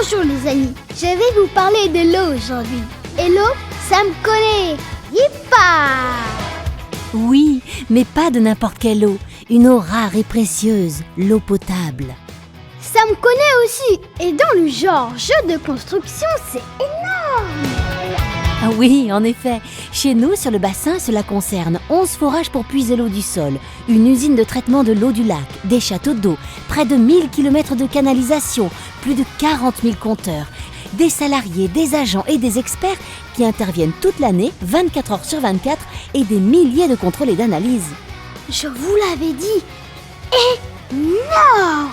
Bonjour les amis, je vais vous parler de l'eau aujourd'hui. Et l'eau, ça me connaît. Yippa! Oui, mais pas de n'importe quelle eau. Une eau rare et précieuse, l'eau potable. Ça me connaît aussi. Et dans le genre jeu de construction, c'est énorme. Ah oui, en effet. Chez nous, sur le bassin, cela concerne 11 forages pour puiser l'eau du sol, une usine de traitement de l'eau du lac, des châteaux d'eau, près de 1000 km de canalisation, plus de 40 000 compteurs, des salariés, des agents et des experts qui interviennent toute l'année, 24 heures sur 24, et des milliers de contrôles et d'analyses. Je vous l'avais dit, énorme!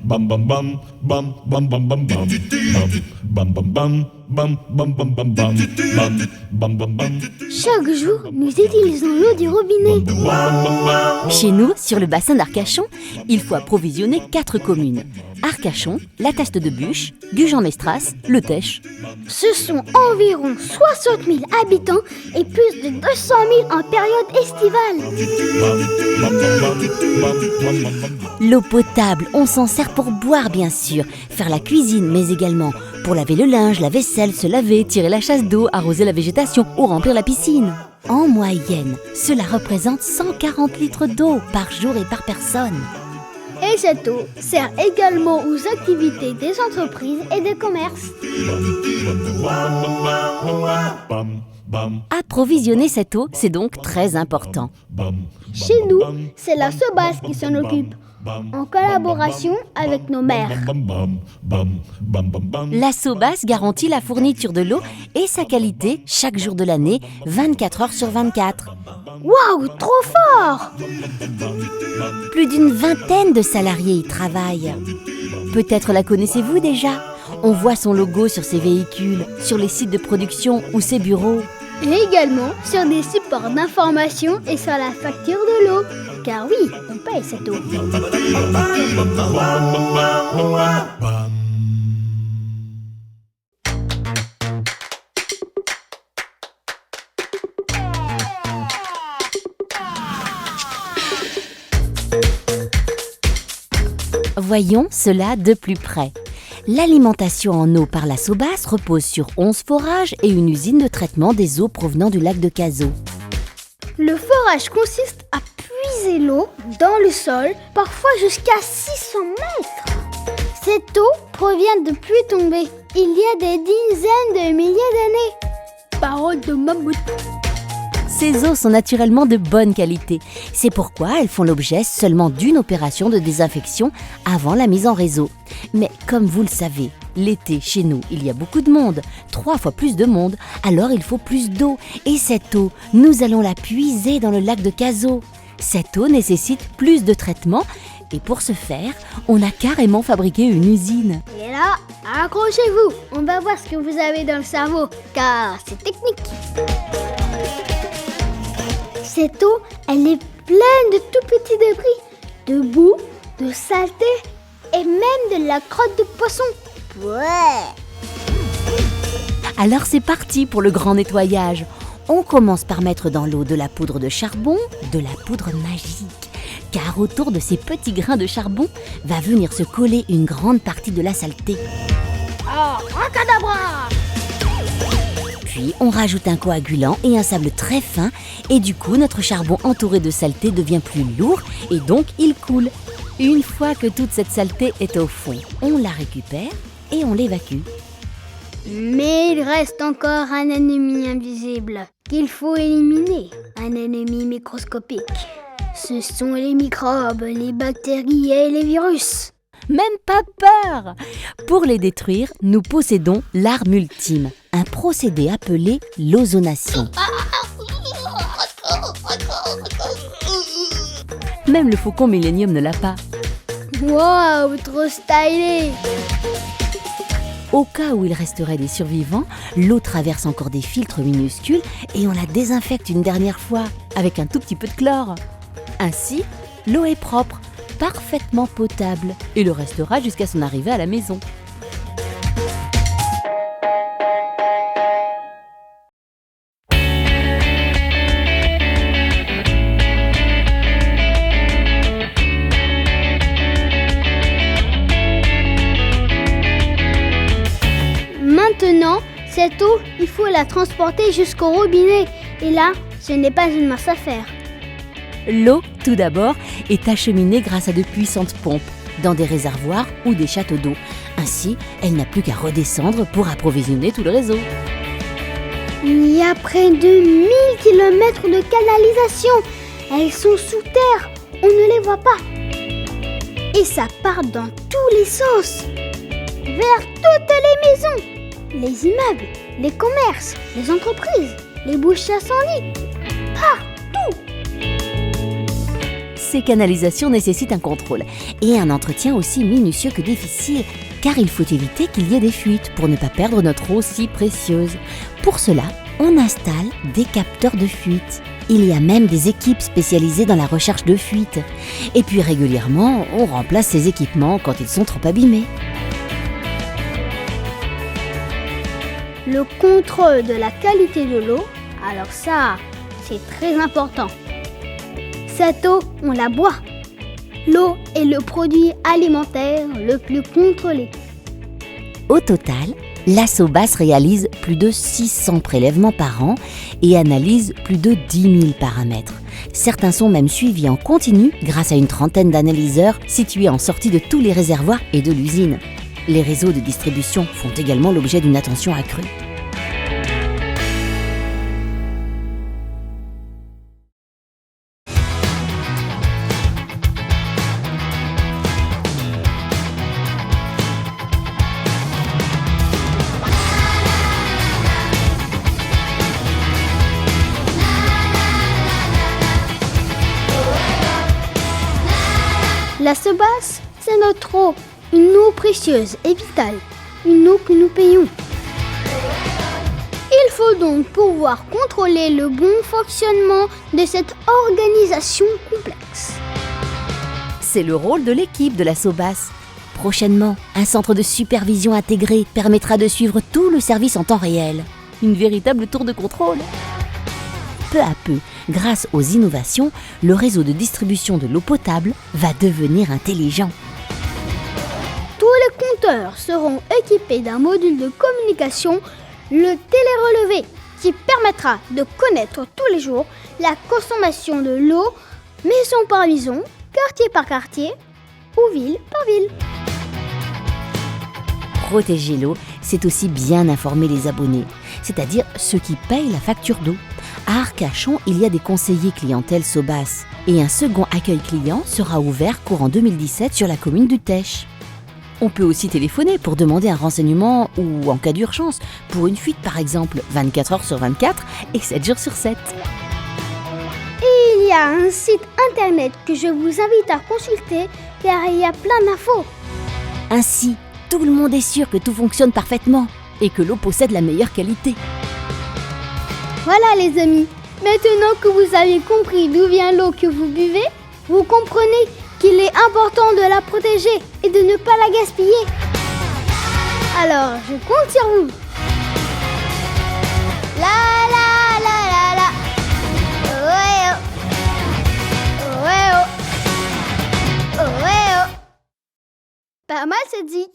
Bam bam bam bam bam bam bam bam bam bam bam bam bam bam bam bam bam bam bam. Chaque jour, nous utilisons l'eau du robinet. Chez nous, sur le bassin d'Arcachon, il faut approvisionner 4 communes. Arcachon, la Teste de Buch, Gujan-Mestras, Le Tech. Ce sont environ 60 000 habitants et plus de 200 000 en période estivale. L'eau potable, on s'en sert pour boire bien sûr, faire la cuisine, mais également pour laver le linge, la vaisselle, se laver, tirer la chasse d'eau, arroser la végétation ou remplir la piscine. En moyenne, cela représente 140 litres d'eau par jour et par personne. Et cette eau sert également aux activités des entreprises et des commerces. Approvisionner cette eau, c'est donc très important. Chez nous, c'est la SOBAS qui s'en occupe, en collaboration avec nos maires. La SOBAS garantit la fourniture de l'eau et sa qualité chaque jour de l'année, 24 heures sur 24. Waouh, trop fort! Plus d'une vingtaine de salariés y travaillent. Peut-être la connaissez-vous déjà? On voit son logo sur ses véhicules, sur les sites de production ou ses bureaux. Et également sur des supports d'information et sur la facture de l'eau. Car oui, on paye cette eau. Voyons cela de plus près. L'alimentation en eau par la SOBAS repose sur 11 forages et une usine de traitement des eaux provenant du lac de Cazaux. Le forage consiste à puiser l'eau dans le sol, parfois jusqu'à 600 mètres. Cette eau provient de pluies tombées il y a des dizaines de milliers d'années. Parole de mammouth. Ces eaux sont naturellement de bonne qualité. C'est pourquoi elles font l'objet seulement d'une opération de désinfection avant la mise en réseau. Mais comme vous le savez, l'été, chez nous, il y a beaucoup de monde, 3 fois plus de monde, alors il faut plus d'eau. Et cette eau, nous allons la puiser dans le lac de Cazaux. Cette eau nécessite plus de traitement et pour ce faire, on a carrément fabriqué une usine. Et là, accrochez-vous, on va voir ce que vous avez dans le cerveau, car c'est technique. Cette eau, elle est pleine de tout petits débris, de boue, de saleté et même de la crotte de poisson. Ouais. Alors c'est parti pour le grand nettoyage. On commence par mettre dans l'eau de la poudre de charbon, de la poudre magique. Car autour de ces petits grains de charbon va venir se coller une grande partie de la saleté. Ah, abracadabra! Puis on rajoute un coagulant et un sable très fin et du coup notre charbon entouré de saleté devient plus lourd et donc il coule. Une fois que toute cette saleté est au fond, on la récupère et on l'évacue. Mais il reste encore un ennemi invisible qu'il faut éliminer, un ennemi microscopique. Ce sont les microbes, les bactéries et les virus. Même pas peur! Pour les détruire, nous possédons l'arme ultime, un procédé appelé l'ozonation. Même le faucon Millennium ne l'a pas. Waouh, trop stylé! Au cas où il resterait des survivants, l'eau traverse encore des filtres minuscules et on la désinfecte une dernière fois avec un tout petit peu de chlore. Ainsi, l'eau est propre, parfaitement potable et le restera jusqu'à son arrivée à la maison. faut la transporter jusqu'au robinet. Et là, ce n'est pas une mince affaire. L'eau, tout d'abord, est acheminée grâce à de puissantes pompes dans des réservoirs ou des châteaux d'eau. Ainsi, elle n'a plus qu'à redescendre pour approvisionner tout le réseau. Il y a près de 1000 km de canalisation. Elles sont sous terre, on ne les voit pas. Et ça part dans tous les sens, vers toutes les maisons, les immeubles, les commerces, les entreprises, les bouches à incendie, partout. Ces canalisations nécessitent un contrôle et un entretien aussi minutieux que difficile, car il faut éviter qu'il y ait des fuites pour ne pas perdre notre eau si précieuse. Pour cela, on installe des capteurs de fuite. Il y a même des équipes spécialisées dans la recherche de fuites. Et puis régulièrement, on remplace ces équipements quand ils sont trop abîmés. Le contrôle de la qualité de l'eau, alors ça, c'est très important. Cette eau, on la boit. L'eau est le produit alimentaire le plus contrôlé. Au total, la SOBAS réalise plus de 600 prélèvements par an et analyse plus de 10 000 paramètres. Certains sont même suivis en continu grâce à une trentaine d'analyseurs situés en sortie de tous les réservoirs et de l'usine. Les réseaux de distribution font également l'objet d'une attention accrue. La SOBAS, c'est notre eau, une eau précieuse et vitale, une eau que nous payons. Il faut donc pouvoir contrôler le bon fonctionnement de cette organisation complexe. C'est le rôle de l'équipe de la SOBAS. Prochainement, un centre de supervision intégré permettra de suivre tout le service en temps réel. Une véritable tour de contrôle. Peu à peu, grâce aux innovations, le réseau de distribution de l'eau potable va devenir intelligent. Tous les compteurs seront équipés d'un module de communication, le télérelevé, qui permettra de connaître tous les jours la consommation de l'eau, maison par maison, quartier par quartier ou ville par ville. Protéger l'eau, c'est aussi bien informer les abonnés, c'est-à-dire ceux qui payent la facture d'eau. À Arcachon, il y a des conseillers clientèle SOBAS et un second accueil client sera ouvert courant 2017 sur la commune du Teche. On peut aussi téléphoner pour demander un renseignement ou en cas d'urgence, pour une fuite par exemple, 24 heures sur 24 et 7 jours sur 7. Et il y a un site internet que je vous invite à consulter car il y a plein d'infos. Ainsi, tout le monde est sûr que tout fonctionne parfaitement et que l'eau possède la meilleure qualité. Voilà les amis, maintenant que vous avez compris d'où vient l'eau que vous buvez, vous comprenez qu'il est important de la protéger et de ne pas la gaspiller. Alors, je compte sur vous. La la la la la. Ouais oh. Ouais oh. Ouais oh. Pas mal c'est dit.